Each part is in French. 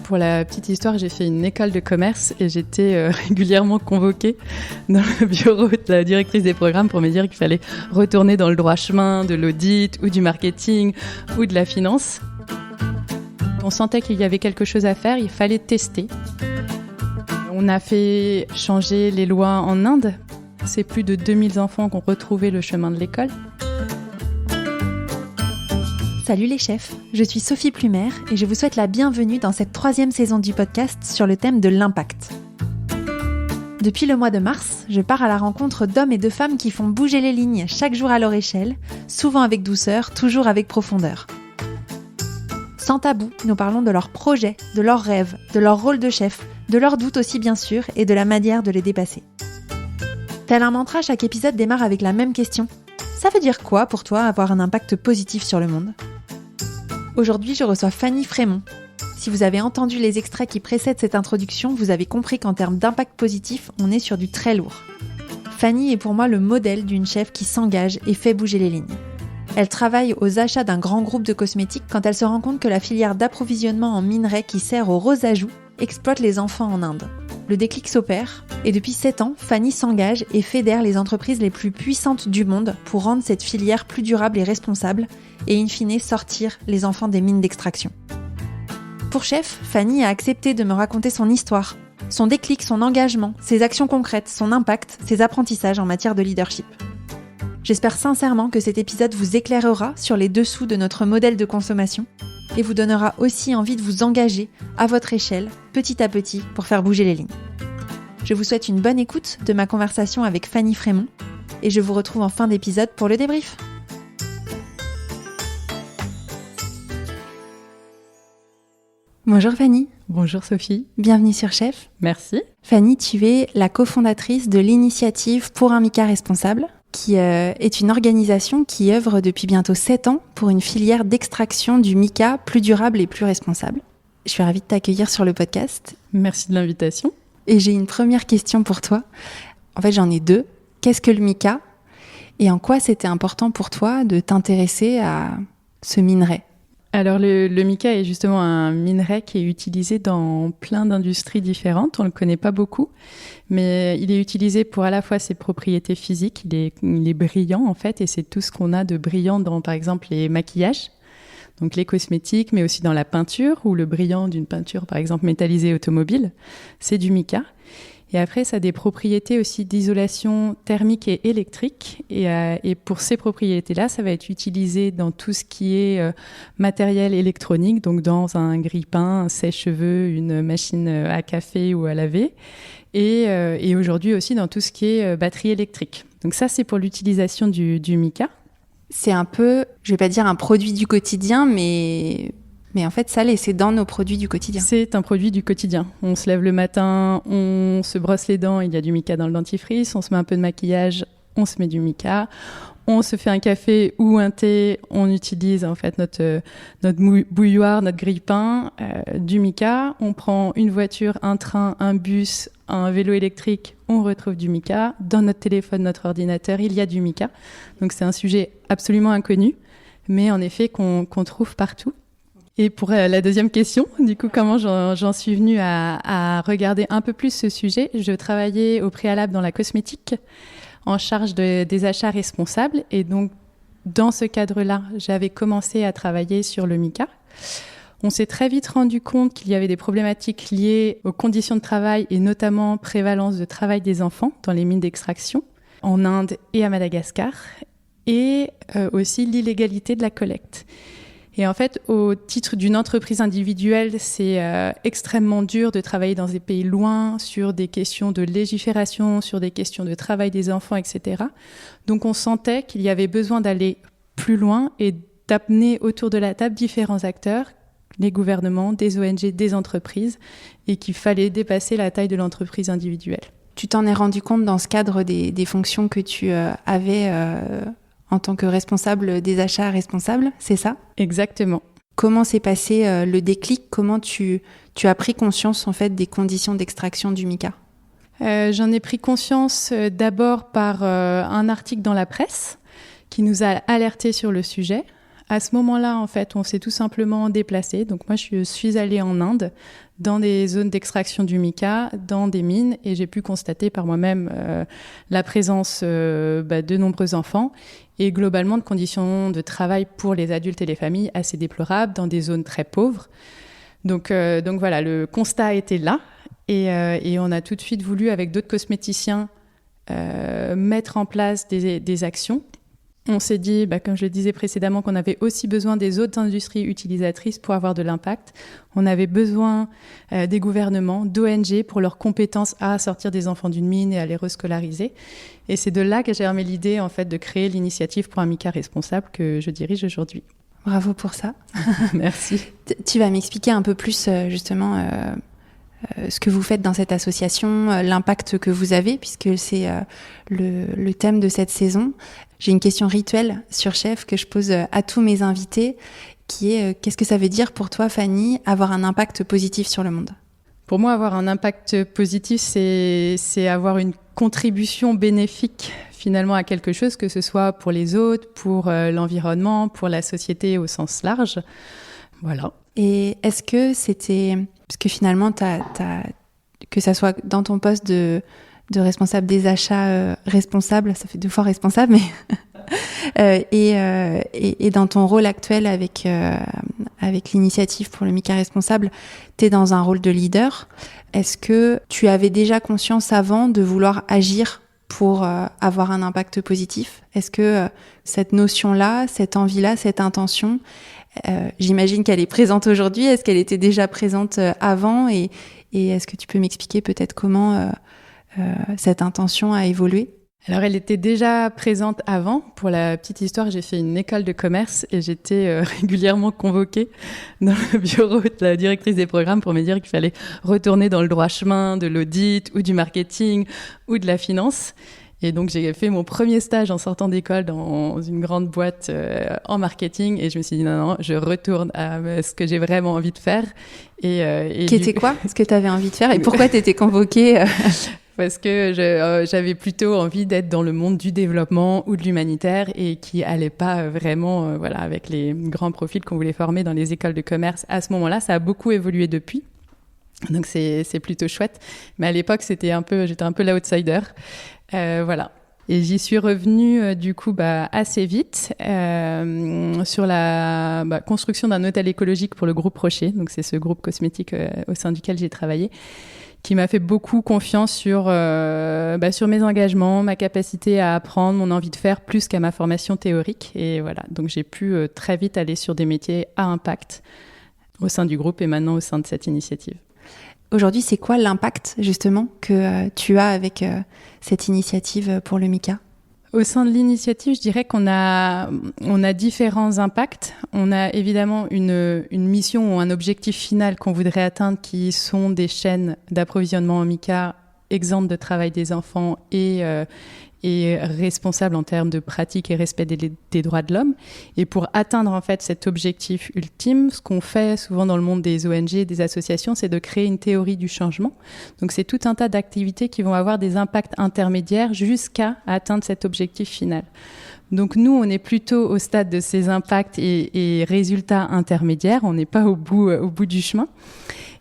pour la petite histoire, j'ai fait une école de commerce et j'étais régulièrement convoquée dans le bureau de la directrice des programmes pour me dire qu'il fallait retourner dans le droit chemin de l'audit ou du marketing ou de la finance. On sentait qu'il y avait quelque chose à faire, il fallait tester. On a fait changer les lois en Inde. C'est plus de 2000 enfants qui ont retrouvé le chemin de l'école. Salut les chefs, je suis Sophie Plumer et je vous souhaite la bienvenue dans cette 3e saison du podcast sur le thème de l'impact. Depuis le mois de mars, je pars à la rencontre d'hommes et de femmes qui font bouger les lignes chaque jour à leur échelle, souvent avec douceur, toujours avec profondeur. Sans tabou, nous parlons de leurs projets, de leurs rêves, de leur rôle de chef, de leurs doutes aussi bien sûr et de la manière de les dépasser. Tel un mantra, chaque épisode démarre avec la même question. Ça veut dire quoi pour toi avoir un impact positif sur le monde ? Aujourd'hui, je reçois Fanny Frémont. Si vous avez entendu les extraits qui précèdent cette introduction, vous avez compris qu'en termes d'impact positif, on est sur du très lourd. Fanny est pour moi le modèle d'une chef qui s'engage et fait bouger les lignes. Elle travaille aux achats d'un grand groupe de cosmétiques quand elle se rend compte que la filière d'approvisionnement en minerais qui sert au rose à joues exploite les enfants en Inde. Le déclic s'opère et depuis 7 ans, Fanny s'engage et fédère les entreprises les plus puissantes du monde pour rendre cette filière plus durable et responsable et in fine sortir les enfants des mines d'extraction. Pour chef, Fanny a accepté de me raconter son histoire, son déclic, son engagement, ses actions concrètes, son impact, ses apprentissages en matière de leadership. J'espère sincèrement que cet épisode vous éclairera sur les dessous de notre modèle de consommation et vous donnera aussi envie de vous engager à votre échelle, petit à petit, pour faire bouger les lignes. Je vous souhaite une bonne écoute de ma conversation avec Fanny Frémont et je vous retrouve en fin d'épisode pour le débrief. Bonjour Fanny. Bonjour Sophie. Bienvenue sur Chef. Merci. Fanny, tu es la cofondatrice de l'initiative Pour un Mica responsable, qui est une organisation qui œuvre depuis bientôt 7 ans pour une filière d'extraction du mica plus durable et plus responsable. Je suis ravie de t'accueillir sur le podcast. Merci de l'invitation. Et j'ai une première question pour toi. En fait, j'en ai 2. Qu'est-ce que le mica ? Et en quoi c'était important pour toi de t'intéresser à ce minerai ? Alors le mica est justement un minerai qui est utilisé dans plein d'industries différentes. On ne le connaît pas beaucoup, mais il est utilisé pour à la fois ses propriétés physiques, il est brillant en fait, et c'est tout ce qu'on a de brillant dans par exemple les maquillages, donc les cosmétiques, mais aussi dans la peinture, ou le brillant d'une peinture par exemple métallisée automobile, c'est du mica. Et après, ça a des propriétés aussi d'isolation thermique et électrique. Et pour ces propriétés-là, ça va être utilisé dans tout ce qui est matériel électronique, donc dans un grille-pain, un sèche-cheveux, une machine à café ou à laver. Et aujourd'hui aussi dans tout ce qui est batterie électrique. Donc ça, c'est pour l'utilisation du mica. C'est un peu, je vais pas dire un produit du quotidien, mais en fait, ça l'est, c'est dans nos produits du quotidien. C'est un produit du quotidien. On se lève le matin, on se brosse les dents, il y a du mica dans le dentifrice, on se met un peu de maquillage, on se met du mica. On se fait un café ou un thé, on utilise en fait notre bouilloire, notre grille-pain, du mica. On prend une voiture, un train, un bus, un vélo électrique, on retrouve du mica. Dans notre téléphone, notre ordinateur, il y a du mica. Donc c'est un sujet absolument inconnu, mais en effet qu'on trouve partout. Et pour la deuxième question, du coup, comment j'en suis venue à regarder un peu plus ce sujet, je travaillais au préalable dans la cosmétique, en charge des achats responsables. Et donc, dans ce cadre-là, j'avais commencé à travailler sur le mica. On s'est très vite rendu compte qu'il y avait des problématiques liées aux conditions de travail et notamment prévalence de travail des enfants dans les mines d'extraction en Inde et à Madagascar, et aussi l'illégalité de la collecte. Et en fait, au titre d'une entreprise individuelle, c'est extrêmement dur de travailler dans des pays loin sur des questions de légifération, sur des questions de travail des enfants, etc. Donc on sentait qu'il y avait besoin d'aller plus loin et d'amener autour de la table différents acteurs, les gouvernements, des ONG, des entreprises, et qu'il fallait dépasser la taille de l'entreprise individuelle. Tu t'en es rendu compte dans ce cadre des fonctions que tu avais en tant que responsable des achats responsables, c'est ça ? Exactement. Comment s'est passé le déclic ? Comment tu as pris conscience en fait des conditions d'extraction du mica ? J'en ai pris conscience d'abord par un article dans la presse qui nous a alertés sur le sujet. À ce moment-là, en fait, on s'est tout simplement déplacé. Donc moi, je suis allée en Inde, dans des zones d'extraction du mica, dans des mines, et j'ai pu constater par moi-même la présence de nombreux enfants et globalement de conditions de travail pour les adultes et les familles assez déplorables dans des zones très pauvres. Donc voilà, le constat était là, et on a tout de suite voulu, avec d'autres cosméticiens, mettre en place des actions. On s'est dit, comme je le disais précédemment, qu'on avait aussi besoin des autres industries utilisatrices pour avoir de l'impact. On avait besoin des gouvernements, d'ONG pour leurs compétences à sortir des enfants d'une mine et à les rescolariser. Et c'est de là qu'a germé l'idée en fait, de créer l'initiative pour un mica responsable que je dirige aujourd'hui. Bravo pour ça. Merci. Tu vas m'expliquer un peu plus justement ce que vous faites dans cette association, l'impact que vous avez, puisque c'est le thème de cette saison. J'ai une question rituelle sur Chef que je pose à tous mes invités, qui est qu'est-ce que ça veut dire pour toi, Fanny, avoir un impact positif sur le monde ? Pour moi, avoir un impact positif, c'est avoir une contribution bénéfique finalement à quelque chose, que ce soit pour les autres, pour l'environnement, pour la société au sens large. Voilà. Et est-ce que c'était... Parce que finalement, que ça soit dans ton poste de responsable des achats responsable, ça fait 2 fois responsable, mais et dans ton rôle actuel avec l'initiative pour le mica responsable, tu es dans un rôle de leader. Est-ce que tu avais déjà conscience avant de vouloir agir pour avoir un impact positif ? Est-ce que cette notion-là, cette envie-là, cette intention, j'imagine qu'elle est présente aujourd'hui. Est-ce qu'elle était déjà présente avant et est-ce que tu peux m'expliquer peut-être comment cette intention a évolué ? Alors, elle était déjà présente avant. Pour la petite histoire, j'ai fait une école de commerce et j'étais régulièrement convoquée dans le bureau de la directrice des programmes pour me dire qu'il fallait retourner dans le droit chemin de l'audit ou du marketing ou de la finance. Et donc, j'ai fait mon premier stage en sortant d'école dans une grande boîte en marketing. Et je me suis dit, non, je retourne à ce que j'ai vraiment envie de faire. Qui était quoi, ce que tu avais envie de faire ? Et pourquoi tu étais convoquée Parce que j'avais plutôt envie d'être dans le monde du développement ou de l'humanitaire et qui allait pas vraiment avec les grands profils qu'on voulait former dans les écoles de commerce à ce moment-là. Ça a beaucoup évolué depuis. Donc, c'est plutôt chouette. Mais à l'époque, j'étais un peu l'outsider. Voilà. Et j'y suis revenue assez vite sur la construction d'un hôtel écologique pour le groupe Rocher. Donc c'est ce groupe cosmétique au sein duquel j'ai travaillé, qui m'a fait beaucoup confiance sur mes engagements, ma capacité à apprendre, mon envie de faire, plus qu'à ma formation théorique. Et voilà, donc j'ai pu très vite aller sur des métiers à impact au sein du groupe et maintenant au sein de cette initiative. Aujourd'hui, c'est quoi l'impact, justement, que tu as avec cette initiative pour le mica ? Au sein de l'initiative, je dirais qu'on a différents impacts. On a évidemment une mission ou un objectif final qu'on voudrait atteindre, qui sont des chaînes d'approvisionnement en mica exemptes de travail des enfants et responsables en termes de pratique et respect des droits de l'homme. Et pour atteindre en fait cet objectif ultime, ce qu'on fait souvent dans le monde des ONG et des associations, c'est de créer une théorie du changement. Donc c'est tout un tas d'activités qui vont avoir des impacts intermédiaires jusqu'à atteindre cet objectif final. Donc nous, on est plutôt au stade de ces impacts et résultats intermédiaires. On n'est pas au bout du chemin.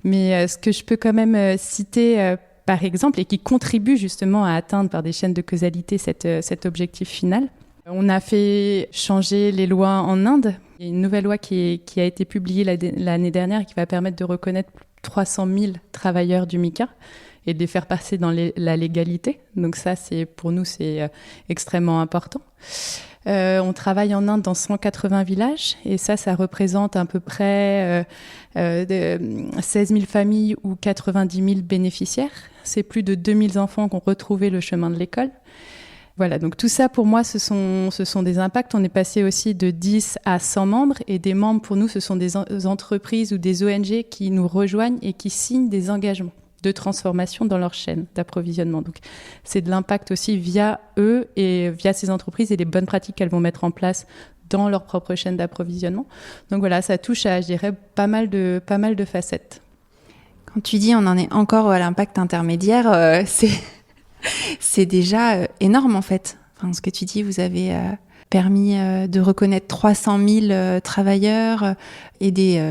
Mais ce que je peux quand même citer par exemple, et qui contribue justement à atteindre par des chaînes de causalité cet objectif final. On a fait changer les lois en Inde. Il y a une nouvelle loi qui a été publiée l'année dernière et qui va permettre de reconnaître 300 000 travailleurs du mica et de les faire passer dans la légalité. Donc ça, pour nous, c'est extrêmement important. On travaille en Inde dans 180 villages et ça représente à peu près 16 000 familles ou 90 000 bénéficiaires. C'est plus de 2000 enfants qui ont retrouvé le chemin de l'école. Voilà, donc tout ça pour moi, ce sont des impacts. On est passé aussi de 10 à 100 membres et des membres pour nous, ce sont des entreprises ou des ONG qui nous rejoignent et qui signent des engagements de transformation dans leur chaîne d'approvisionnement. Donc, c'est de l'impact aussi via eux et via ces entreprises et les bonnes pratiques qu'elles vont mettre en place dans leur propre chaîne d'approvisionnement. Donc voilà, ça touche à, je dirais, pas mal de facettes. Quand tu dis on en est encore à l'impact intermédiaire, c'est déjà énorme en fait. Enfin, ce que tu dis, vous avez permis de reconnaître 300 000 travailleurs, aider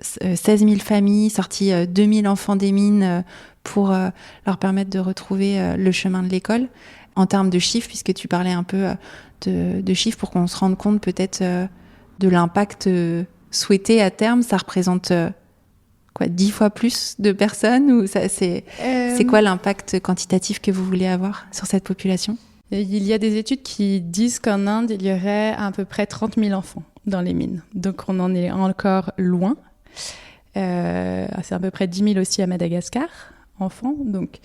16 000 familles, sorti 2 000 enfants des mines pour leur permettre de retrouver le chemin de l'école. En termes de chiffres, puisque tu parlais un peu de chiffres, pour qu'on se rende compte peut-être de l'impact souhaité à terme, ça représente 10 fois plus de personnes, ou c'est quoi l'impact quantitatif que vous voulez avoir sur cette population ? Il y a des études qui disent qu'en Inde, il y aurait à peu près 30 000 enfants dans les mines. Donc on en est encore loin. C'est à peu près 10 000 aussi à Madagascar, enfants. Donc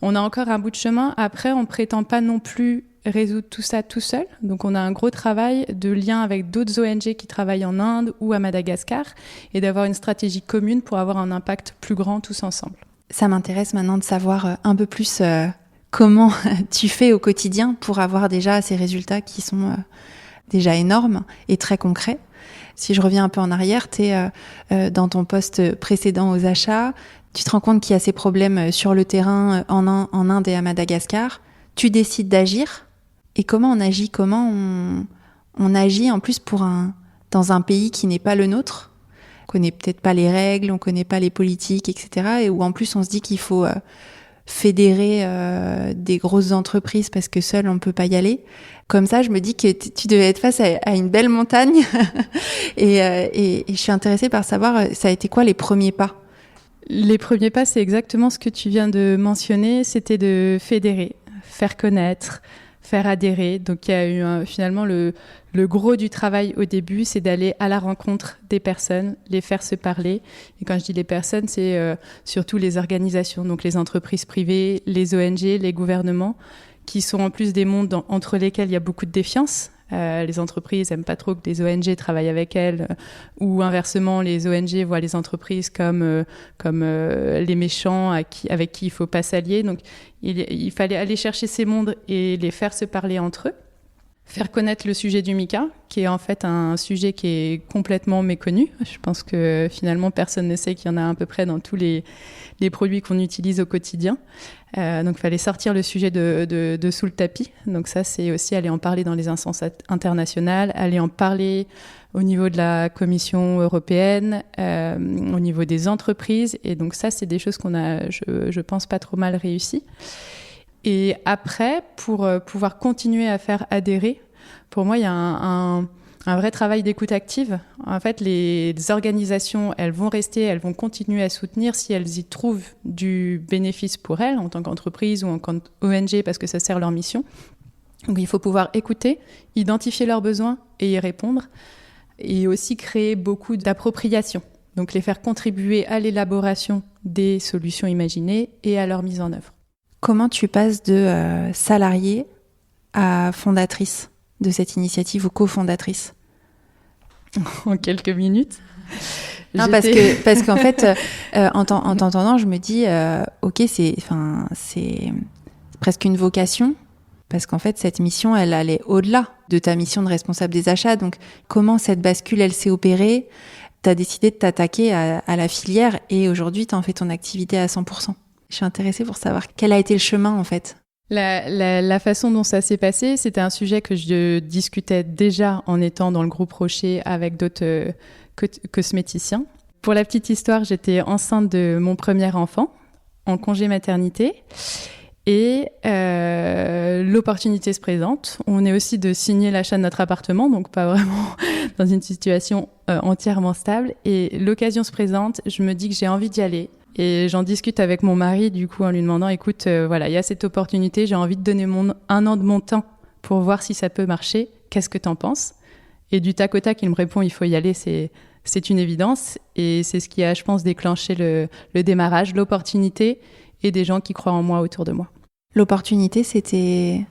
on a encore un bout de chemin. Après, on ne prétend pas non plus résoudre tout ça tout seul. Donc on a un gros travail de lien avec d'autres ONG qui travaillent en Inde ou à Madagascar, et d'avoir une stratégie commune pour avoir un impact plus grand tous ensemble. Ça m'intéresse maintenant de savoir un peu plus comment tu fais au quotidien pour avoir déjà ces résultats qui sont déjà énormes et très concrets. Si je reviens un peu en arrière, tu es dans ton poste précédent aux achats, tu te rends compte qu'il y a ces problèmes sur le terrain en Inde et à Madagascar, tu décides d'agir. Et comment on agit ? Comment on agit en plus dans un pays qui n'est pas le nôtre ? On connaît peut-être pas les règles, on connaît pas les politiques, etc. Et où en plus on se dit qu'il faut fédérer des grosses entreprises parce que seul on peut pas y aller. Comme ça, je me dis que tu devais être face à une belle montagne. et je suis intéressée par savoir, ça a été quoi les premiers pas ? Les premiers pas, c'est exactement ce que tu viens de mentionner, c'était de fédérer, faire connaître, faire adhérer. Donc il y a eu finalement le gros du travail au début, c'est d'aller à la rencontre des personnes, les faire se parler. Et quand je dis les personnes, c'est surtout les organisations, donc les entreprises privées, les ONG, les gouvernements, qui sont en plus des mondes entre lesquels il y a beaucoup de défiance. Les entreprises n'aiment pas trop que les ONG travaillent avec elles, ou inversement, les ONG voient les entreprises comme les méchants avec qui il ne faut pas s'allier. Donc, il fallait aller chercher ces mondes et les faire se parler entre eux. Faire connaître le sujet du mica, qui est en fait un sujet qui est complètement méconnu. Je pense que finalement, personne ne sait qu'il y en a à peu près dans tous les produits qu'on utilise au quotidien. Donc, il fallait sortir le sujet de sous le tapis. Donc ça, c'est aussi aller en parler dans les instances internationales, aller en parler au niveau de la Commission européenne, au niveau des entreprises. Et donc ça, c'est des choses qu'on a, je pense, pas trop mal réussi. Et après, pour pouvoir continuer à faire adhérer, pour moi, il y a un vrai travail d'écoute active. En fait, les organisations, elles vont continuer à soutenir si elles y trouvent du bénéfice pour elles, en tant qu'entreprise ou en tant qu'ONG, parce que ça sert leur mission. Donc, il faut pouvoir écouter, identifier leurs besoins et y répondre, et aussi créer beaucoup d'appropriation. Donc, les faire contribuer à l'élaboration des solutions imaginées et à leur mise en œuvre. Comment tu passes de salariée à fondatrice de cette initiative ou cofondatrice ? En quelques minutes. Non, parce qu'en fait, en t'entendant, je me dis, ok, c'est presque une vocation, parce qu'en fait, cette mission, elle allait au-delà de ta mission de responsable des achats. Donc, comment cette bascule, elle s'est opérée ? Tu as décidé de t'attaquer à la filière et aujourd'hui, tu en fais ton activité à 100%. Je suis intéressée pour savoir quel a été le chemin, en fait. La façon dont ça s'est passé, c'était un sujet que je discutais déjà en étant dans le groupe Rocher avec d'autres cosméticiens. Pour la petite histoire, j'étais enceinte de mon premier enfant, en congé maternité, et l'opportunité se présente. On est aussi de signer l'achat de notre appartement, donc pas vraiment dans une situation entièrement stable. Et l'occasion se présente, je me dis que j'ai envie d'y aller. Et j'en discute avec mon mari, du coup, en lui demandant, écoute, voilà, il y a cette opportunité, j'ai envie de donner 1 an de mon temps pour voir si ça peut marcher. Qu'est-ce que t'en penses ? Et du tac au tac, il me répond, il faut y aller, c'est une évidence. Et c'est ce qui a, je pense, déclenché le démarrage, l'opportunité et des gens qui croient en moi autour de moi. L'opportunité, c'était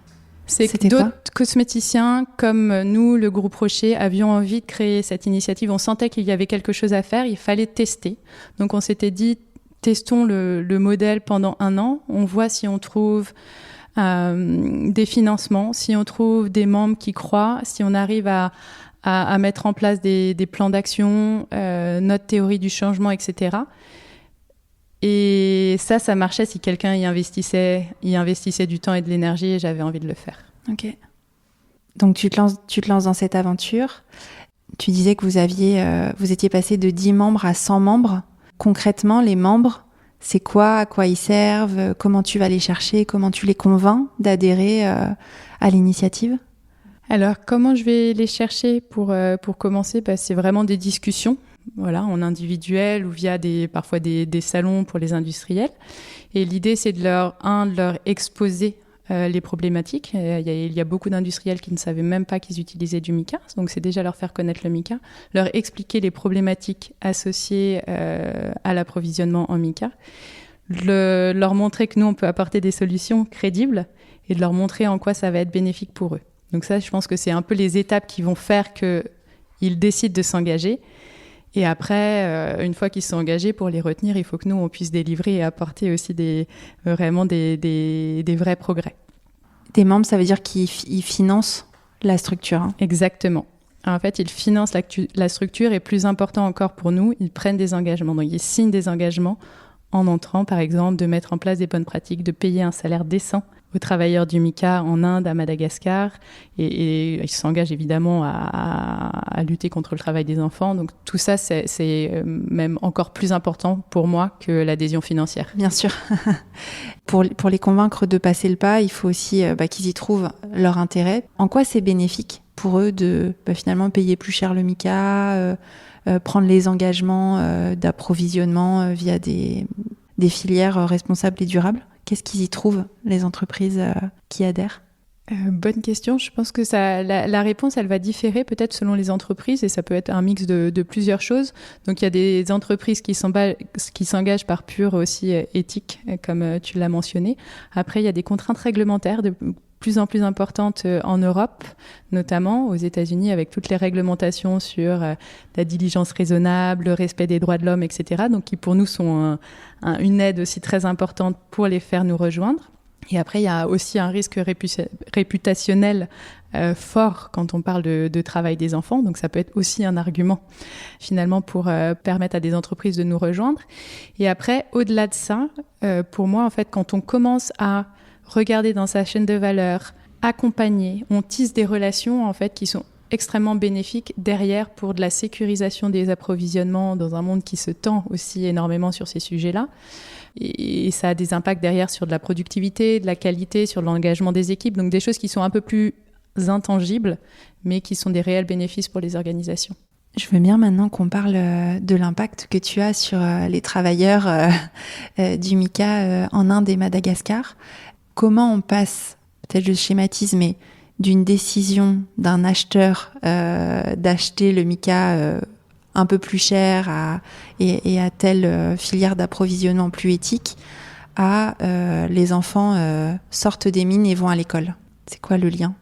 que d'autres cosméticiens comme nous, le groupe Rocher, avions envie de créer cette initiative. On sentait qu'il y avait quelque chose à faire, il fallait tester. Donc on s'était dit, testons le modèle pendant 1 an, on voit si on trouve des financements, si on trouve des membres qui croient, si on arrive à mettre en place des plans d'action, notre théorie du changement, etc. Et ça marchait si quelqu'un y investissait du temps et de l'énergie, et j'avais envie de le faire. Ok. Donc tu te lances dans cette aventure. Tu disais que vous étiez passé de 10 membres à 100 membres. Concrètement, les membres, c'est quoi? À quoi ils servent? Comment tu vas les chercher? Comment tu les convaincs d'adhérer à l'initiative? Alors, comment je vais les chercher pour commencer? C'est vraiment des discussions, voilà, en individuel ou via parfois des salons pour les industriels. Et l'idée, c'est de leur exposer les problématiques. Il y a beaucoup d'industriels qui ne savaient même pas qu'ils utilisaient du mica, donc c'est déjà leur faire connaître le mica, leur expliquer les problématiques associées à l'approvisionnement en mica, leur montrer que nous, on peut apporter des solutions crédibles et de leur montrer en quoi ça va être bénéfique pour eux. Donc ça, je pense que c'est un peu les étapes qui vont faire qu'ils décident de s'engager. Et après, une fois qu'ils sont engagés, pour les retenir, il faut que nous, on puisse délivrer et apporter aussi vraiment des vrais progrès. Des membres, ça veut dire qu'ils financent la structure. Hein. Exactement. En fait, ils financent la structure et plus important encore pour nous, ils prennent des engagements. Donc, ils signent des engagements en entrant, par exemple, de mettre en place des bonnes pratiques, de payer un salaire décent aux travailleurs du mica en Inde, à Madagascar, et ils s'engagent évidemment à lutter contre le travail des enfants. Donc tout ça, c'est même encore plus important pour moi que l'adhésion financière. Bien sûr. Pour les convaincre de passer le pas, il faut aussi qu'ils y trouvent leur intérêt. En quoi c'est bénéfique pour eux de finalement payer plus cher le mica, prendre les engagements d'approvisionnement via des filières responsables et durables? Qu'est-ce qu'ils y trouvent, les entreprises qui adhèrent? Bonne question. Je pense que la réponse, elle va différer peut-être selon les entreprises et ça peut être un mix de plusieurs choses. Donc, il y a des entreprises qui s'engagent par pure aussi éthique, comme tu l'as mentionné. Après, il y a des contraintes réglementaires de plus en plus importantes en Europe, notamment aux États-Unis, avec toutes les réglementations sur la diligence raisonnable, le respect des droits de l'homme, etc. Donc, qui pour nous sont une aide aussi très importante pour les faire nous rejoindre. Et après, il y a aussi un risque réputationnel fort quand on parle de travail des enfants. Donc, ça peut être aussi un argument, finalement, pour permettre à des entreprises de nous rejoindre. Et après, au-delà de ça, pour moi, en fait, quand on commence à regarder dans sa chaîne de valeur, accompagner, on tisse des relations, en fait, qui sont extrêmement bénéfiques derrière pour de la sécurisation des approvisionnements dans un monde qui se tend aussi énormément sur ces sujets-là. Et ça a des impacts derrière sur de la productivité, de la qualité, sur l'engagement des équipes. Donc des choses qui sont un peu plus intangibles, mais qui sont des réels bénéfices pour les organisations. Je veux bien maintenant qu'on parle de l'impact que tu as sur les travailleurs du mica en Inde et Madagascar. Comment on passe, peut-être je schématise, mais d'une décision d'un acheteur d'acheter le mica un peu plus cher et à telle filière d'approvisionnement plus éthique à les enfants sortent des mines et vont à l'école. C'est quoi le lien?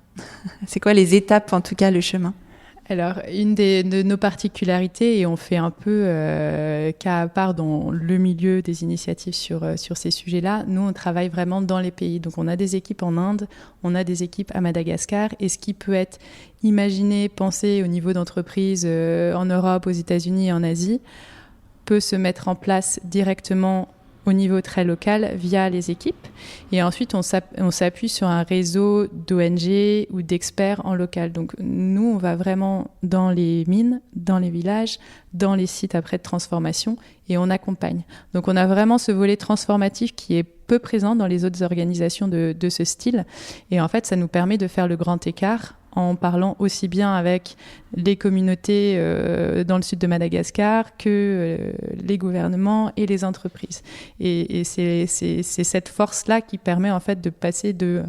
C'est quoi les étapes, en tout cas, le chemin? Alors, une de nos particularités, et on fait un peu cas à part dans le milieu des initiatives sur ces sujets-là, nous, on travaille vraiment dans les pays. Donc, on a des équipes en Inde, on a des équipes à Madagascar, et ce qui peut être imaginé, pensé au niveau d'entreprise en Europe, aux États-Unis et en Asie, peut se mettre en place directement au niveau très local via les équipes. Et ensuite, on s'appuie sur un réseau d'ONG ou d'experts en local. Donc, nous, on va vraiment dans les mines, dans les villages, dans les sites après de transformation et on accompagne. Donc, on a vraiment ce volet transformatif qui est peu présent dans les autres organisations de ce style. Et en fait, ça nous permet de faire le grand écart en parlant aussi bien avec les communautés dans le sud de Madagascar que les gouvernements et les entreprises. Et c'est cette force-là qui permet en fait de passer de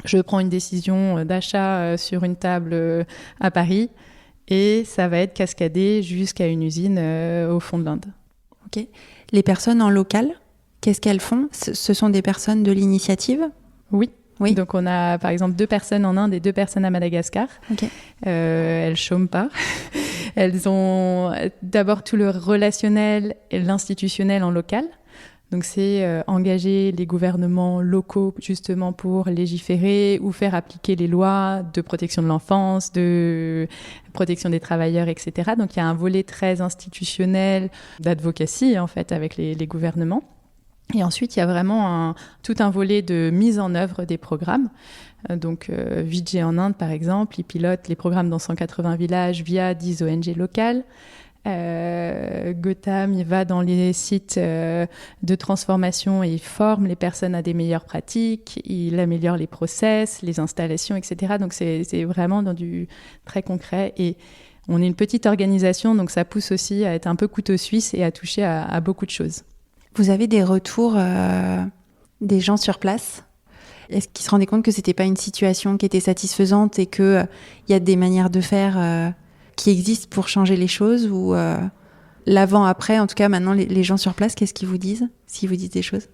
je prends une décision d'achat sur une table à Paris et ça va être cascadé jusqu'à une usine au fond de l'Inde. Ok. Les personnes en local, qu'est-ce qu'elles font? Ce sont des personnes de l'initiative? Oui. Oui. Donc, on a par exemple 2 personnes en Inde et 2 personnes à Madagascar. Okay. Elles chôment pas. Elles ont d'abord tout le relationnel et l'institutionnel en local. Donc, c'est engager les gouvernements locaux justement pour légiférer ou faire appliquer les lois de protection de l'enfance, de protection des travailleurs, etc. Donc, il y a un volet très institutionnel d'advocacy en fait avec les gouvernements. Et ensuite, il y a vraiment tout un volet de mise en œuvre des programmes. Donc, Vijay en Inde, par exemple, il pilote les programmes dans 180 villages via 10 ONG locales. Gautam, il va dans les sites de transformation et il forme les personnes à des meilleures pratiques, il améliore les process, les installations, etc. Donc, c'est vraiment dans du très concret. Et on est une petite organisation, donc ça pousse aussi à être un peu couteau suisse et à toucher à beaucoup de choses. Vous avez des retours des gens sur place ? Est-ce qu'ils se rendaient compte que c'était pas une situation qui était satisfaisante et que y a des manières de faire qui existent pour changer les choses, ou l'avant-après, en tout cas maintenant les gens sur place, qu'est-ce qu'ils vous disent, s'ils vous disent des choses ?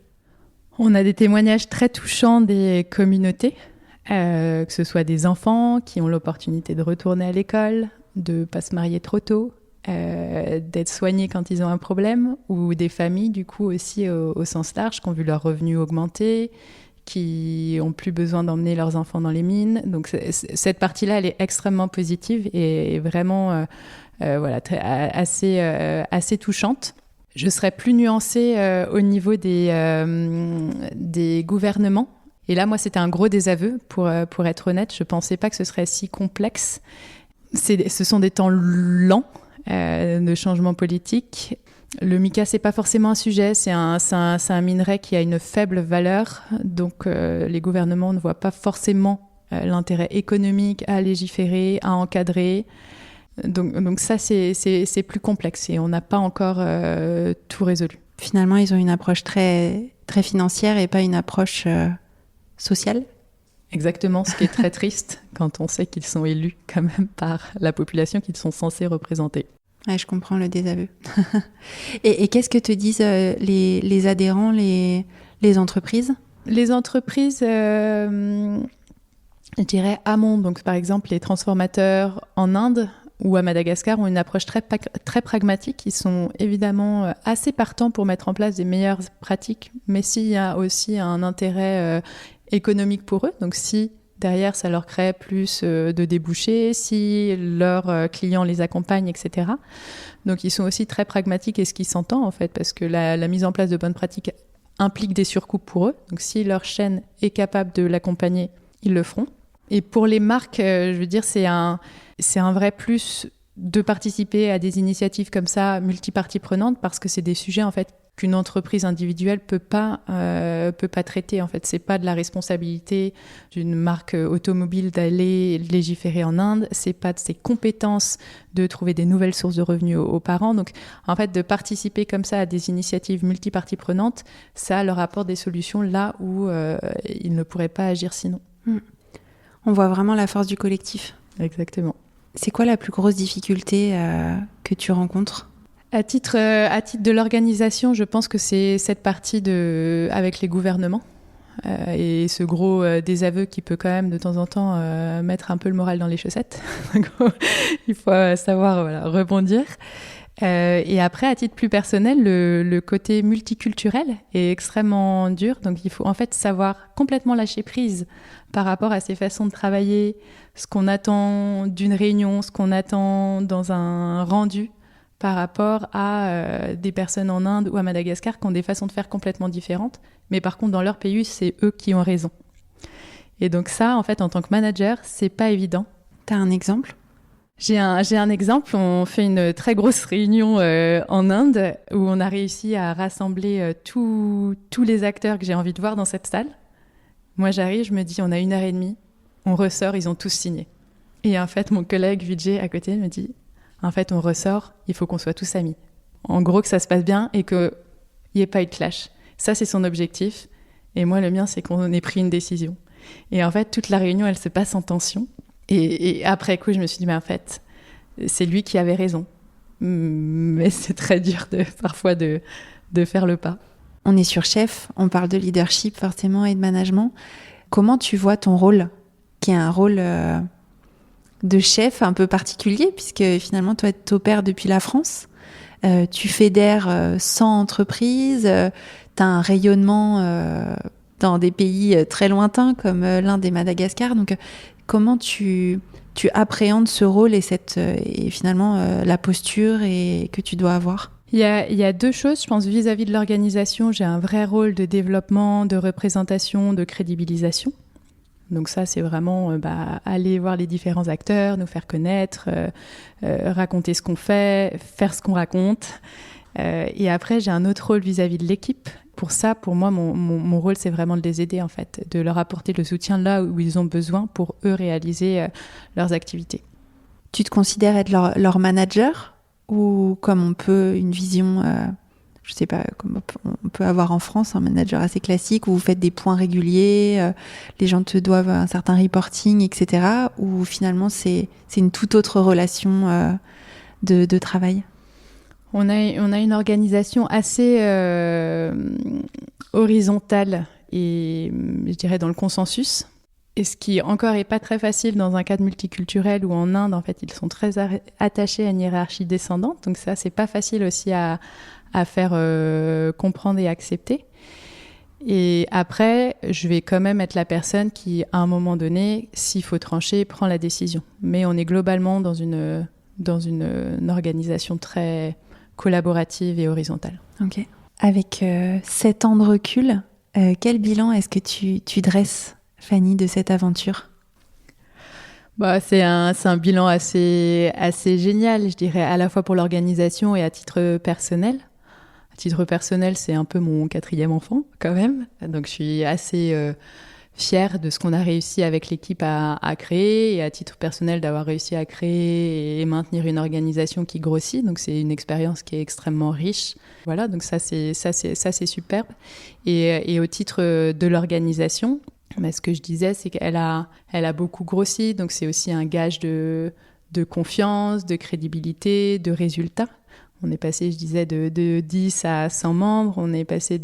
On a des témoignages très touchants des communautés, que ce soit des enfants qui ont l'opportunité de retourner à l'école, de ne pas se marier trop tôt, d'être soignés quand ils ont un problème, ou des familles du coup aussi au sens large qui ont vu leurs revenus augmenter, qui n'ont plus besoin d'emmener leurs enfants dans les mines. Donc cette partie-là, elle est extrêmement positive et vraiment assez touchante. Je serais plus nuancée au niveau des gouvernements. Et là, moi, c'était un gros désaveu, pour être honnête. Je ne pensais pas que ce serait si complexe. Ce sont des temps lents de changement politique. Le mica, c'est pas forcément un sujet, c'est un minerai qui a une faible valeur, donc les gouvernements ne voient pas forcément l'intérêt économique à légiférer, à encadrer. Donc ça, c'est plus complexe et on n'a pas encore tout résolu. Finalement, ils ont une approche très, très financière et pas une approche sociale. Exactement, ce qui est très triste quand on sait qu'ils sont élus quand même par la population qu'ils sont censés représenter. Ouais, je comprends le désaveu. Et qu'est-ce que te disent les adhérents, les entreprises ? Les entreprises, je dirais amont. Donc, par exemple, les transformateurs en Inde ou à Madagascar ont une approche très pragmatique. Ils sont évidemment assez partants pour mettre en place des meilleures pratiques, mais s'il y a aussi un intérêt économique pour eux, donc si derrière, ça leur crée plus de débouchés, si leurs clients les accompagnent, etc. Donc, ils sont aussi très pragmatiques, et ce qui s'entend, en fait, parce que la mise en place de bonnes pratiques implique des surcoûts pour eux. Donc, si leur chaîne est capable de l'accompagner, ils le feront. Et pour les marques, je veux dire, c'est un vrai plus de participer à des initiatives comme ça, multiparties prenantes, parce que c'est des sujets, en fait, qu'une entreprise individuelle peut pas traiter. En fait, c'est pas de la responsabilité d'une marque automobile d'aller légiférer en Inde. C'est pas de ses compétences de trouver des nouvelles sources de revenus aux parents. Donc, en fait, de participer comme ça à des initiatives multiparties prenantes, ça leur apporte des solutions là où ils ne pourraient pas agir sinon. On voit vraiment la force du collectif. Exactement. C'est quoi la plus grosse difficulté que tu rencontres ? À titre de l'organisation, je pense que c'est cette partie avec les gouvernements et ce gros désaveu qui peut quand même de temps en temps mettre un peu le moral dans les chaussettes. Il faut savoir rebondir. Et après, à titre plus personnel, le côté multiculturel est extrêmement dur. Donc, il faut en fait savoir complètement lâcher prise par rapport à ces façons de travailler, ce qu'on attend d'une réunion, ce qu'on attend dans un rendu, par rapport à des personnes en Inde ou à Madagascar qui ont des façons de faire complètement différentes. Mais par contre, dans leur pays, c'est eux qui ont raison. Et donc ça, en fait, en tant que manager, c'est pas évident. T'as un exemple ? J'ai un exemple. On fait une très grosse réunion en Inde où on a réussi à rassembler tous les acteurs que j'ai envie de voir dans cette salle. Moi, j'arrive, je me dis, on a 1h30, on ressort, ils ont tous signé. Et en fait, mon collègue Vijay à côté me dit... En fait, on ressort, il faut qu'on soit tous amis. En gros, que ça se passe bien et qu'il n'y ait pas eu de clash. Ça, c'est son objectif. Et moi, le mien, c'est qu'on ait pris une décision. Et en fait, toute la réunion, elle se passe en tension. Et après coup, je me suis dit, mais en fait, c'est lui qui avait raison. Mais c'est très dur parfois de faire le pas. On est sur Chef, on parle de leadership forcément et de management. Comment tu vois ton rôle, qui est un rôle... de chef un peu particulier, puisque finalement, toi, tu opères depuis la France. Tu fédères 100 entreprises. Tu as un rayonnement dans des pays très lointains, comme l'Inde et Madagascar. Donc, comment tu appréhendes ce rôle et finalement la posture que tu dois avoir ? Il y a deux choses, je pense, vis-à-vis de l'organisation. J'ai un vrai rôle de développement, de représentation, de crédibilisation. Donc ça, c'est vraiment aller voir les différents acteurs, nous faire connaître, raconter ce qu'on fait, faire ce qu'on raconte. Et après, j'ai un autre rôle vis-à-vis de l'équipe. Pour ça, pour moi, mon rôle, c'est vraiment de les aider, en fait, de leur apporter le soutien là où ils ont besoin pour eux réaliser leurs activités. Tu te considères être leur manager ou comme on peut une vision, je sais pas, comme on peut avoir en France un manager assez classique où vous faites des points réguliers, les gens te doivent un certain reporting, etc. Ou finalement c'est une toute autre relation de travail? On a une organisation assez horizontale et je dirais dans le consensus. Et ce qui encore est pas très facile dans un cadre multiculturel où en Inde, en fait, ils sont très attachés à une hiérarchie descendante. Donc ça, c'est pas facile aussi à faire comprendre et accepter. Et après, je vais quand même être la personne qui, à un moment donné, s'il faut trancher, prend la décision. Mais on est globalement dans une organisation très collaborative et horizontale. Ok. Avec 7 ans de recul, quel bilan est-ce que tu dresses, Fanny, de cette aventure? C'est un bilan assez génial, je dirais, à la fois pour l'organisation et à titre personnel. À titre personnel, c'est un peu mon 4e enfant, quand même. Donc, je suis assez fière de ce qu'on a réussi avec l'équipe à créer, et à titre personnel, d'avoir réussi à créer et maintenir une organisation qui grossit. Donc, c'est une expérience qui est extrêmement riche. Voilà, donc ça, c'est superbe. Et au titre de l'organisation, ce que je disais, c'est qu'elle a beaucoup grossi, donc c'est aussi un gage de confiance, de crédibilité, de résultats. On est passé, je disais, de 10 à 100 membres, on est passé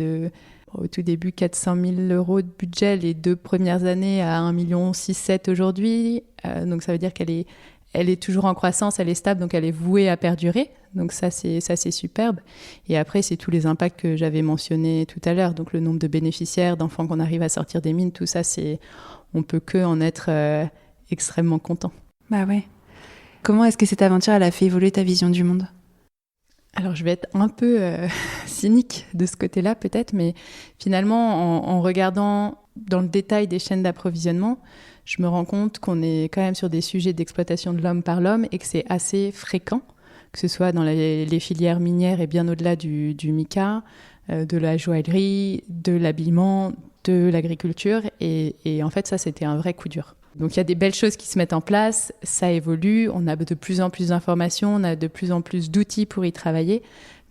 au tout début 400 000 € de budget les 2 premières années à 1,6 million 7 aujourd'hui. Donc ça veut dire qu'elle est toujours en croissance, elle est stable, donc elle est vouée à perdurer. Donc ça c'est superbe. Et après, c'est tous les impacts que j'avais mentionnés tout à l'heure. Donc le nombre de bénéficiaires, d'enfants qu'on arrive à sortir des mines, tout ça, on peut que en être extrêmement content. Bah ouais. Comment est-ce que cette aventure, elle a fait évoluer ta vision du monde ? Alors, je vais être un peu cynique de ce côté-là, peut-être, mais finalement, en regardant dans le détail des chaînes d'approvisionnement, je me rends compte qu'on est quand même sur des sujets d'exploitation de l'homme par l'homme et que c'est assez fréquent, que ce soit dans les filières minières et bien au-delà du mica, de la joaillerie, de l'habillement, de l'agriculture. Et en fait, ça, c'était un vrai coup dur. Donc, il y a des belles choses qui se mettent en place, ça évolue, on a de plus en plus d'informations, on a de plus en plus d'outils pour y travailler,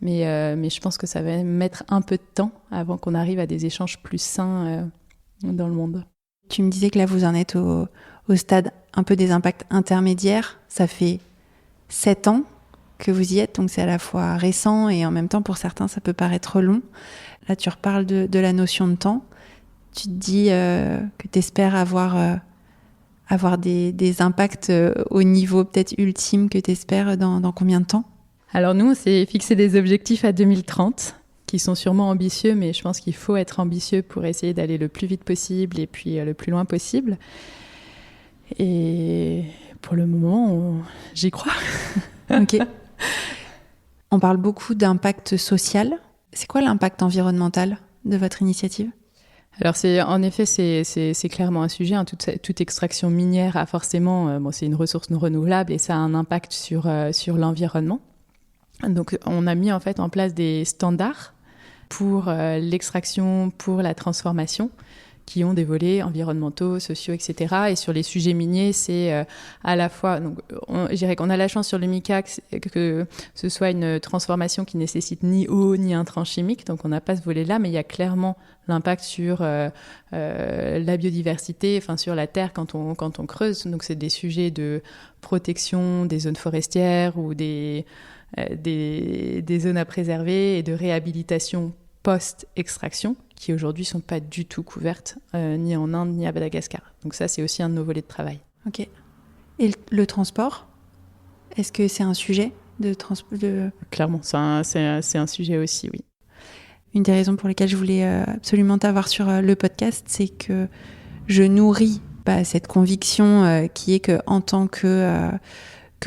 mais je pense que ça va mettre un peu de temps avant qu'on arrive à des échanges plus sains dans le monde. Tu me disais que là, vous en êtes au stade un peu des impacts intermédiaires. Ça fait 7 ans que vous y êtes, donc c'est à la fois récent et en même temps, pour certains, ça peut paraître long. Là, tu reparles de la notion de temps. Tu te dis que tu espères avoir des impacts au niveau peut-être ultime que tu espères dans combien de temps ? Alors nous, on s'est fixé des objectifs à 2030 qui sont sûrement ambitieux, mais je pense qu'il faut être ambitieux pour essayer d'aller le plus vite possible et puis le plus loin possible. Et pour le moment, j'y crois. Ok. On parle beaucoup d'impact social. C'est quoi l'impact environnemental de votre initiative ? Alors en effet, c'est clairement un sujet. Toute extraction minière a forcément, c'est une ressource non renouvelable et ça a un impact sur l'environnement. Donc on a mis en fait en place des standards pour l'extraction, pour la transformation, qui ont des volets environnementaux, sociaux, etc. Et sur les sujets miniers, c'est à la fois... Donc, je dirais qu'on a la chance sur le mica que ce soit une transformation qui nécessite ni eau ni intrants chimiques, donc on n'a pas ce volet-là, mais il y a clairement l'impact sur la biodiversité, enfin sur la terre quand on creuse. Donc c'est des sujets de protection des zones forestières ou des zones à préserver et de réhabilitation post-extraction, qui aujourd'hui ne sont pas du tout couvertes, ni en Inde, ni à Madagascar. Donc ça, c'est aussi un de nos volets de travail. Ok. Et le transport ? Est-ce que c'est un sujet de Clairement, c'est un sujet aussi, oui. Une des raisons pour lesquelles je voulais absolument t'avoir sur le podcast, c'est que je nourris cette conviction qui est qu'en tant que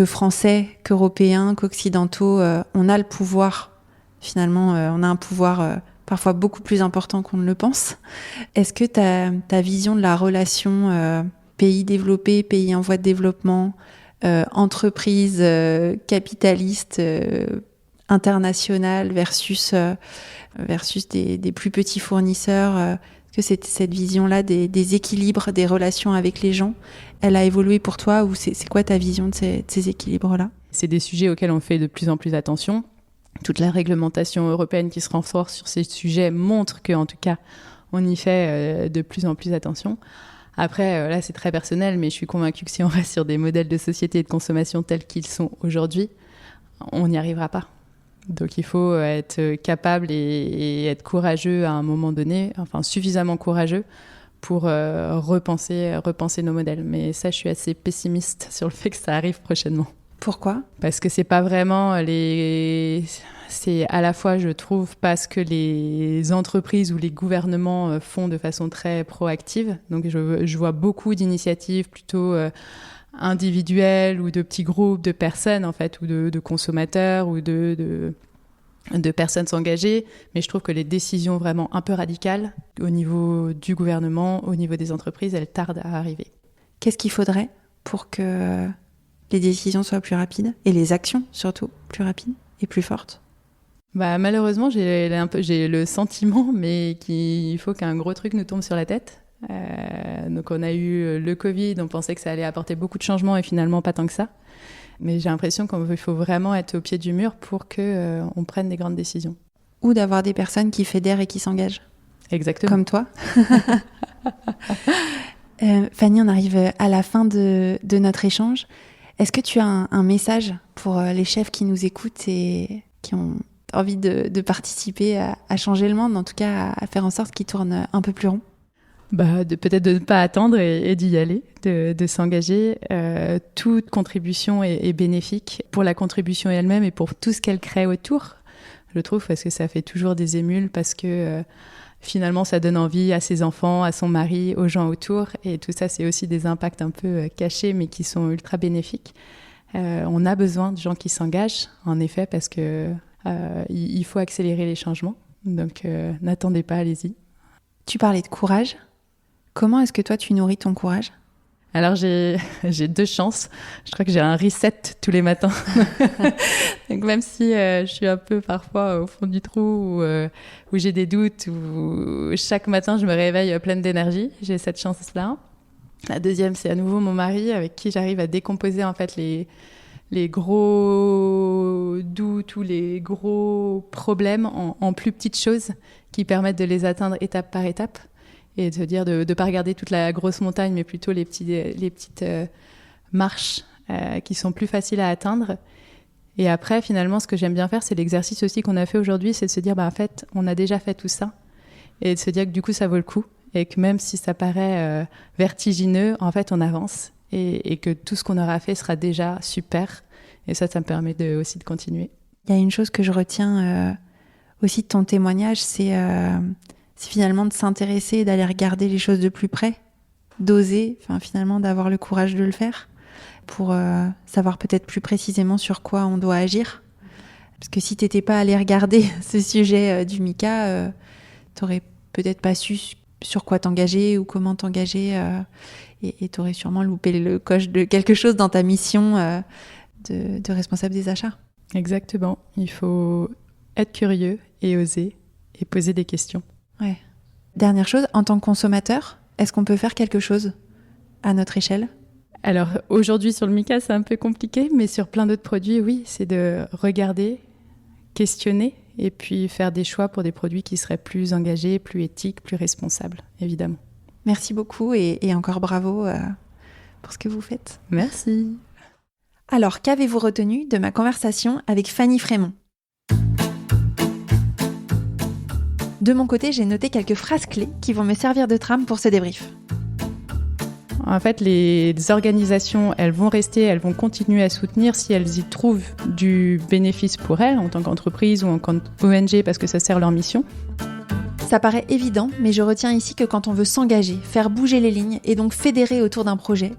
Français, qu'Européens, qu'Occidentaux, on a le pouvoir Finalement, on a un pouvoir parfois beaucoup plus important qu'on ne le pense. Est-ce que ta vision de la relation pays développé, pays en voie de développement, entreprise capitaliste internationale versus des plus petits fournisseurs, est-ce que cette vision-là des équilibres, des relations avec les gens, elle a évolué pour toi ou c'est quoi ta vision de ces équilibres-là ? C'est des sujets auxquels on fait de plus en plus attention. Toute la réglementation européenne qui se renforce sur ces sujets montre qu'en tout cas, on y fait de plus en plus attention. Après, là, c'est très personnel, mais je suis convaincue que si on reste sur des modèles de société et de consommation tels qu'ils sont aujourd'hui, on n'y arrivera pas. Donc, il faut être capable et être courageux à un moment donné, enfin suffisamment courageux pour repenser nos modèles. Mais ça, je suis assez pessimiste sur le fait que ça arrive prochainement. Pourquoi ? Parce que c'est pas vraiment c'est à la fois, je trouve, parce que les entreprises ou les gouvernements font de façon très proactive. Donc, je vois beaucoup d'initiatives plutôt individuelles ou de petits groupes de personnes, en fait, ou de consommateurs ou de personnes s'engager. Mais je trouve que les décisions vraiment un peu radicales au niveau du gouvernement, au niveau des entreprises, elles tardent à arriver. Qu'est-ce qu'il faudrait pour que les décisions soient plus rapides et les actions surtout plus rapides et plus fortes? Malheureusement, j'ai le sentiment, mais qu'il faut qu'un gros truc nous tombe sur la tête. Donc on a eu le Covid, on pensait que ça allait apporter beaucoup de changements et finalement pas tant que ça. Mais j'ai l'impression qu'il faut vraiment être au pied du mur pour qu'on prenne des grandes décisions. Ou d'avoir des personnes qui fédèrent et qui s'engagent. Exactement. Comme toi. Fanny, on arrive à la fin de notre échange. Est-ce que tu as un message pour les chefs qui nous écoutent et qui ont envie de participer à changer le monde, en tout cas à faire en sorte qu'il tourne un peu plus rond? Peut-être de ne pas attendre et d'y aller, de s'engager. Toute contribution est bénéfique pour la contribution elle-même et pour tout ce qu'elle crée autour, je trouve, parce que ça fait toujours des émules, parce que finalement, ça donne envie à ses enfants, à son mari, aux gens autour. Et tout ça, c'est aussi des impacts un peu cachés, mais qui sont ultra bénéfiques. On a besoin de gens qui s'engagent, en effet, parce que il faut accélérer les changements. Donc, n'attendez pas, allez-y. Tu parlais de courage. Comment est-ce que toi, tu nourris ton courage ? Alors, j'ai 2 chances. Je crois que j'ai un reset tous les matins. Donc, même si je suis un peu parfois au fond du trou, où j'ai des doutes, où chaque matin, je me réveille pleine d'énergie, j'ai cette chance-là. La deuxième, c'est à nouveau mon mari, avec qui j'arrive à décomposer en fait les gros doutes ou les gros problèmes en plus petites choses qui permettent de les atteindre étape par étape. Et de se dire de ne pas regarder toute la grosse montagne, mais plutôt les petites marches qui sont plus faciles à atteindre. Et après, finalement, ce que j'aime bien faire, c'est l'exercice aussi qu'on a fait aujourd'hui, c'est de se dire, en fait, on a déjà fait tout ça. Et de se dire que du coup, ça vaut le coup. Et que même si ça paraît vertigineux, en fait, on avance. Et que tout ce qu'on aura fait sera déjà super. Et ça me permet aussi de continuer. Il y a une chose que je retiens aussi de ton témoignage, c'est finalement de s'intéresser et d'aller regarder les choses de plus près, d'oser, finalement d'avoir le courage de le faire pour savoir peut-être plus précisément sur quoi on doit agir. Parce que si tu n'étais pas allé regarder ce sujet du Mica, tu n'aurais peut-être pas su sur quoi t'engager ou comment t'engager et tu aurais sûrement loupé le coche de quelque chose dans ta mission de responsable des achats. Exactement. Il faut être curieux et oser et poser des questions. Ouais. Dernière chose, en tant que consommateur, est-ce qu'on peut faire quelque chose à notre échelle ? Alors aujourd'hui sur le Mica, c'est un peu compliqué, mais sur plein d'autres produits, oui, c'est de regarder, questionner et puis faire des choix pour des produits qui seraient plus engagés, plus éthiques, plus responsables, évidemment. Merci beaucoup et encore bravo pour ce que vous faites. Merci. Alors, qu'avez-vous retenu de ma conversation avec Fanny Frémont ? De mon côté, j'ai noté quelques phrases clés qui vont me servir de trame pour ce débrief. En fait, les organisations, elles vont continuer à soutenir si elles y trouvent du bénéfice pour elles, en tant qu'entreprise ou en tant qu'ONG, parce que ça sert leur mission. Ça paraît évident, mais je retiens ici que quand on veut s'engager, faire bouger les lignes et donc fédérer autour d'un projet,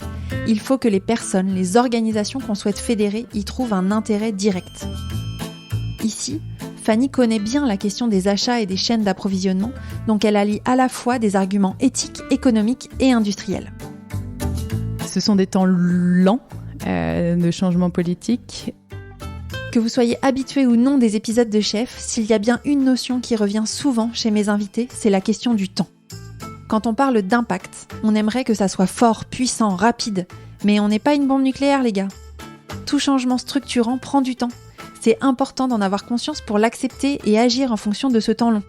il faut que les personnes, les organisations qu'on souhaite fédérer y trouvent un intérêt direct. Ici, Fanny connaît bien la question des achats et des chaînes d'approvisionnement, donc elle allie à la fois des arguments éthiques, économiques et industriels. Ce sont des temps lents de changement politique. Que vous soyez habitué ou non des épisodes de Chef, s'il y a bien une notion qui revient souvent chez mes invités, c'est la question du temps. Quand on parle d'impact, on aimerait que ça soit fort, puissant, rapide, mais on n'est pas une bombe nucléaire les gars. Tout changement structurant prend du temps. C'est important d'en avoir conscience pour l'accepter et agir en fonction de ce temps long.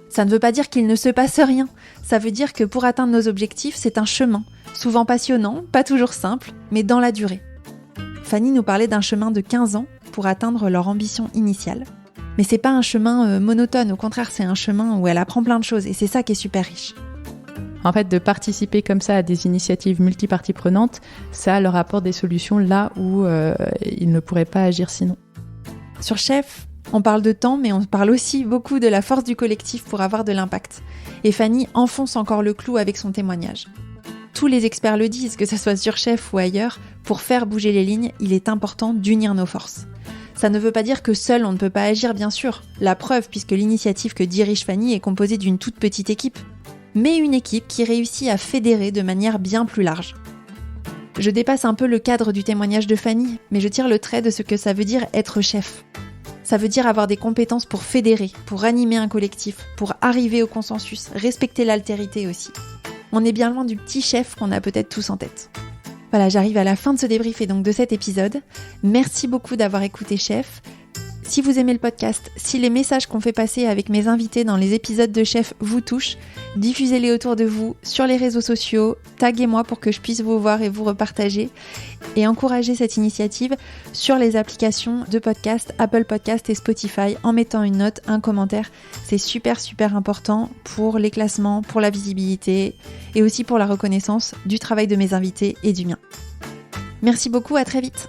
Ça ne veut pas dire qu'il ne se passe rien, ça veut dire que pour atteindre nos objectifs, c'est un chemin, souvent passionnant, pas toujours simple, mais dans la durée. Fanny nous parlait d'un chemin de 15 ans pour atteindre leur ambition initiale. Mais c'est pas un chemin monotone, au contraire, c'est un chemin où elle apprend plein de choses et c'est ça qui est super riche. En fait, de participer comme ça à des initiatives multiparties prenantes, ça leur apporte des solutions là où ils ne pourraient pas agir sinon. Sur Chef, on parle de temps, mais on parle aussi beaucoup de la force du collectif pour avoir de l'impact. Et Fanny enfonce encore le clou avec son témoignage. Tous les experts le disent, que ce soit sur Chef ou ailleurs, pour faire bouger les lignes, il est important d'unir nos forces. Ça ne veut pas dire que seul on ne peut pas agir, bien sûr. La preuve, puisque l'initiative que dirige Fanny est composée d'une toute petite équipe. Mais une équipe qui réussit à fédérer de manière bien plus large. Je dépasse un peu le cadre du témoignage de Fanny, mais je tire le trait de ce que ça veut dire être chef. Ça veut dire avoir des compétences pour fédérer, pour animer un collectif, pour arriver au consensus, respecter l'altérité aussi. On est bien loin du petit chef qu'on a peut-être tous en tête. Voilà, j'arrive à la fin de ce débrief et donc de cet épisode. Merci beaucoup d'avoir écouté Chef. Si vous aimez le podcast, si les messages qu'on fait passer avec mes invités dans les épisodes de Chef vous touchent, diffusez-les autour de vous, sur les réseaux sociaux, taguez-moi pour que je puisse vous voir et vous repartager et encouragez cette initiative sur les applications de podcast, Apple Podcast et Spotify en mettant une note, un commentaire. C'est super important pour les classements, pour la visibilité et aussi pour la reconnaissance du travail de mes invités et du mien. Merci beaucoup, à très vite.